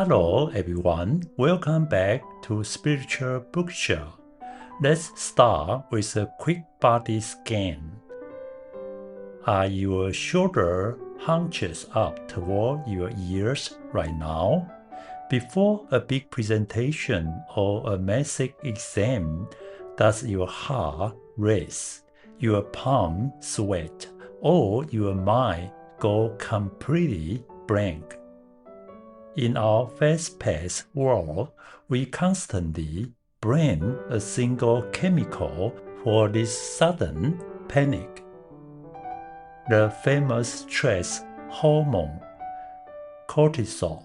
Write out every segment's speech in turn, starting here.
Hello everyone, welcome back to Spiritual Bookshelf. Let's start with a quick body scan. Are your shoulders hunched up toward your ears right now? Before a big presentation or a massive exam, does your heart race, your palm sweat, or your mind go completely blank? In our fast-paced world, we constantly blame a single chemical for this sudden panic. The famous stress hormone, cortisol.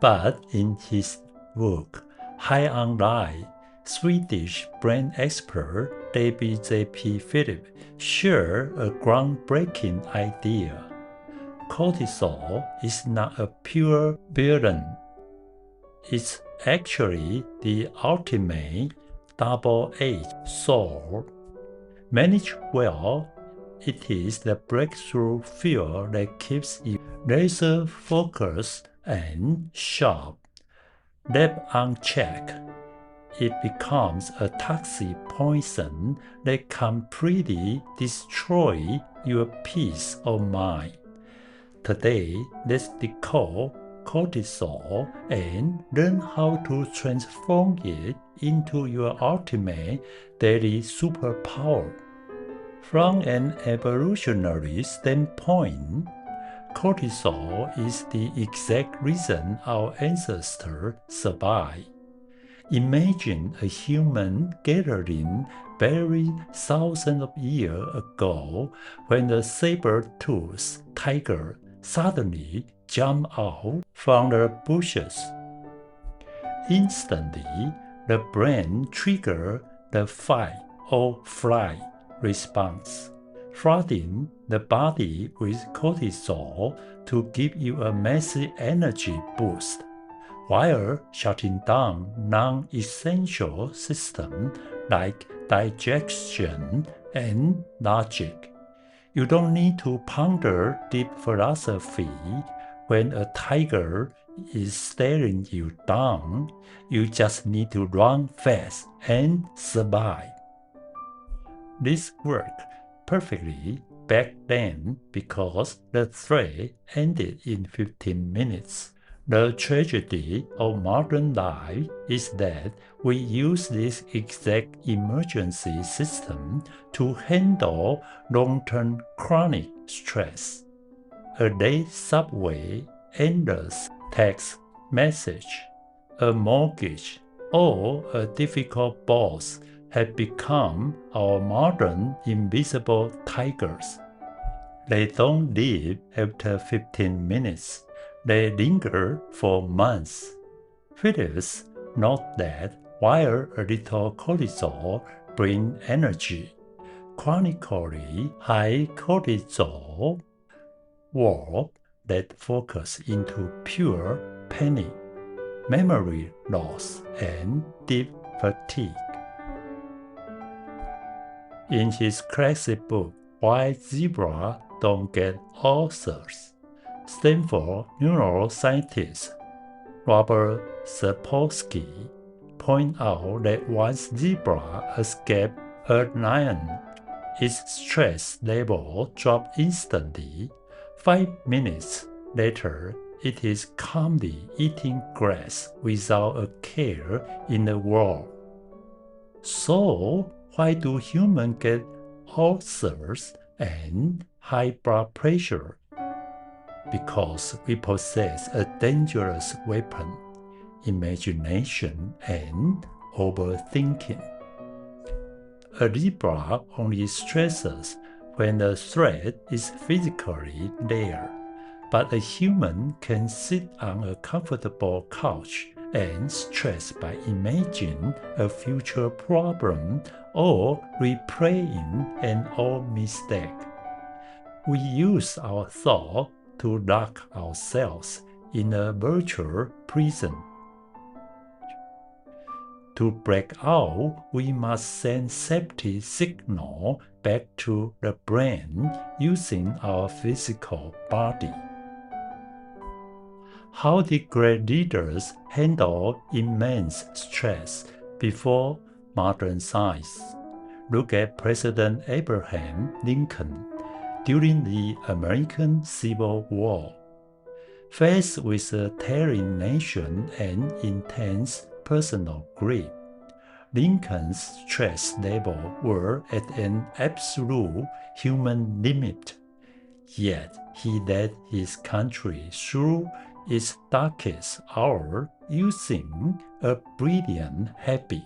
But in his book, High on Life, Swedish brain expert David JP Phillips shared a groundbreaking idea. Cortisol is not a pure villain. It's actually the ultimate double-edged sword. Managed well, it is the breakthrough fuel that keeps you laser focused and sharp. Left unchecked, it becomes a toxic poison that completely destroys your peace of mind. Today, let's decode cortisol and learn how to transform it into your ultimate daily superpower. From an evolutionary standpoint, cortisol is the exact reason our ancestors survived. Imagine a human gathering buried thousands of years ago when a saber-toothed tiger suddenly jumped out from the bushes. Instantly, the brain triggered the fight or flight response, flooding the body with cortisol to give you a massive energy boost, while shutting down non-essential systems like digestion and logic. You don't need to ponder deep philosophy when a tiger is staring you down. You just need to run fast and survive. This worked perfectly back then because the threat ended in 15 minutes. The tragedy of modern life is that we use this exact emergency system to handle long-term chronic stress. A late subway, endless text message, a mortgage, or a difficult boss have become our modern invisible tigers. They don't leave after 15 minutes. They linger for months. Phillips notes that while a little cortisol brings energy, chronically high cortisol warp that focus into pure panic, memory loss, and deep fatigue. In his classic book, Why Zebras Don't Get Ulcers, Stanford neuroscientist Robert Sapolsky points out that once zebra escaped a lion, its stress level dropped instantly. 5 minutes later, it is calmly eating grass without a care in the world. So, why do humans get ulcers and high blood pressure? Because we possess a dangerous weapon, imagination and overthinking. A zebra only stresses when the threat is physically there, but a human can sit on a comfortable couch and stress by imagining a future problem or replaying an old mistake. We use our thought to lock ourselves in a virtual prison. To break out, we must send safety signal back to the brain using our physical body. How did great leaders handle immense stress before modern science? Look at President Abraham Lincoln during the American Civil War. Faced with a tearing nation and intense personal grief, Lincoln's stress levels were at an absolute human limit. Yet he led his country through its darkest hour using a brilliant habit.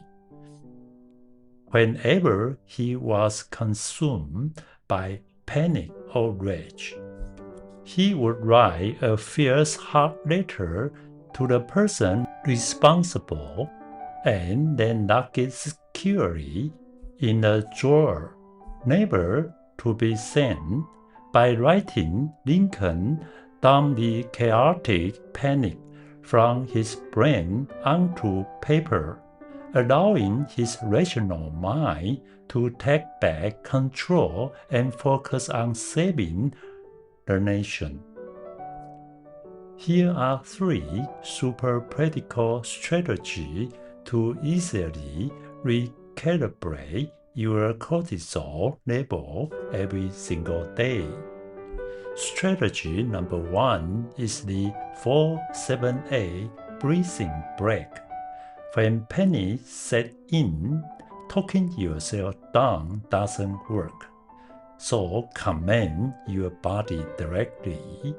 Whenever he was consumed by panic or rage, he would write a fierce hard letter to the person responsible and then lock it securely in a drawer, never to be sent. By writing, Lincoln dumped the chaotic panic from his brain onto paper, allowing his rational mind to take back control and focus on saving the nation. Here are 3 super practical strategies to easily recalibrate your cortisol level every single day. Strategy number 1 is the 4-7-8 breathing break. When panic sets in, talking yourself down doesn't work. So command your body directly.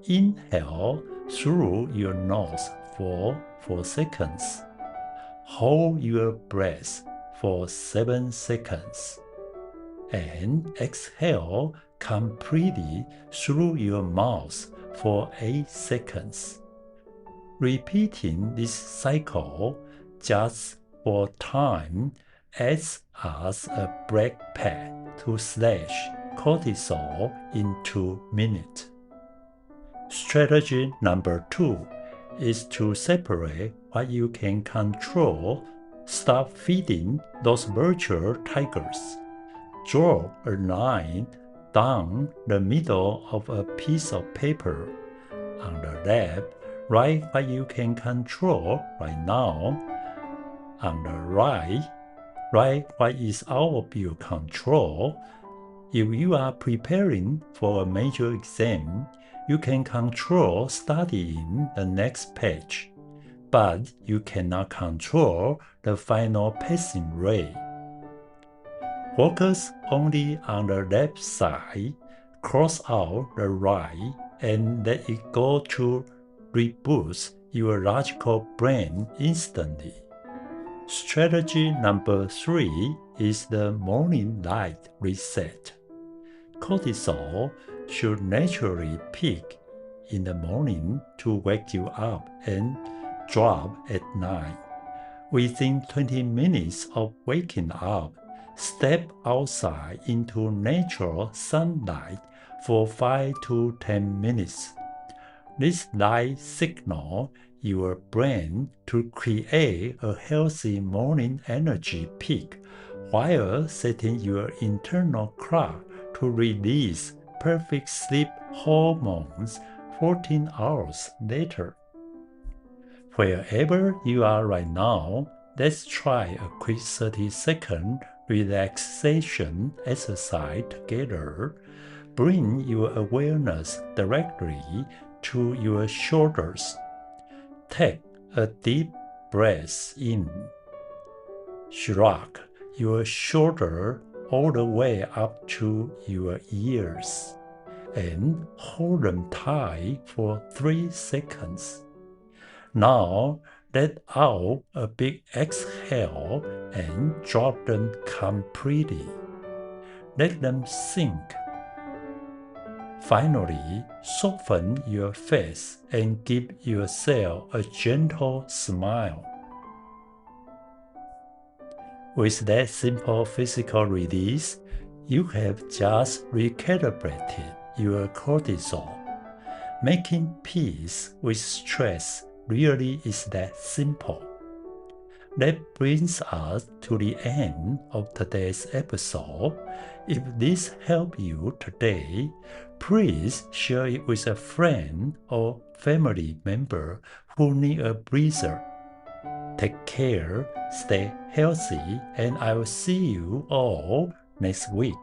Inhale through your nose for 4 seconds. Hold your breath for 7 seconds. And exhale completely through your mouth for 8 seconds. Repeating this cycle just for time acts as a brake pad to slash cortisol in 2 minutes. Strategy number 2 is to separate what you can control. Stop feeding those virtual tigers. Draw a line down the middle of a piece of paper. On the left, write what you can control right now. On the right, write what is out of your control. If you are preparing for a major exam, you can control studying the next page, but you cannot control the final passing rate. Focus only on the left side, cross out the right, and let it go to reboot your logical brain instantly. Strategy number 3 is the morning light reset. Cortisol should naturally peak in the morning to wake you up and drop at night. Within 20 minutes of waking up, step outside into natural sunlight for 5 to 10 minutes. This light signals your brain to create a healthy morning energy peak while setting your internal clock to release perfect sleep hormones 14 hours later. Wherever you are right now, let's try a quick 30-second relaxation exercise together. Bring your awareness directly to your shoulders. Take a deep breath in. Shrug your shoulder all the way up to your ears and hold them tight for 3 seconds. Now let out a big exhale and drop them completely. Let them sink. Finally, soften your face and give yourself a gentle smile. With that simple physical release, you have just recalibrated your cortisol. Making peace with stress really is that simple. That brings us to the end of today's episode. If this helped you today, please share it with a friend or family member who need a breather. Take care, stay healthy, and I will see you all next week.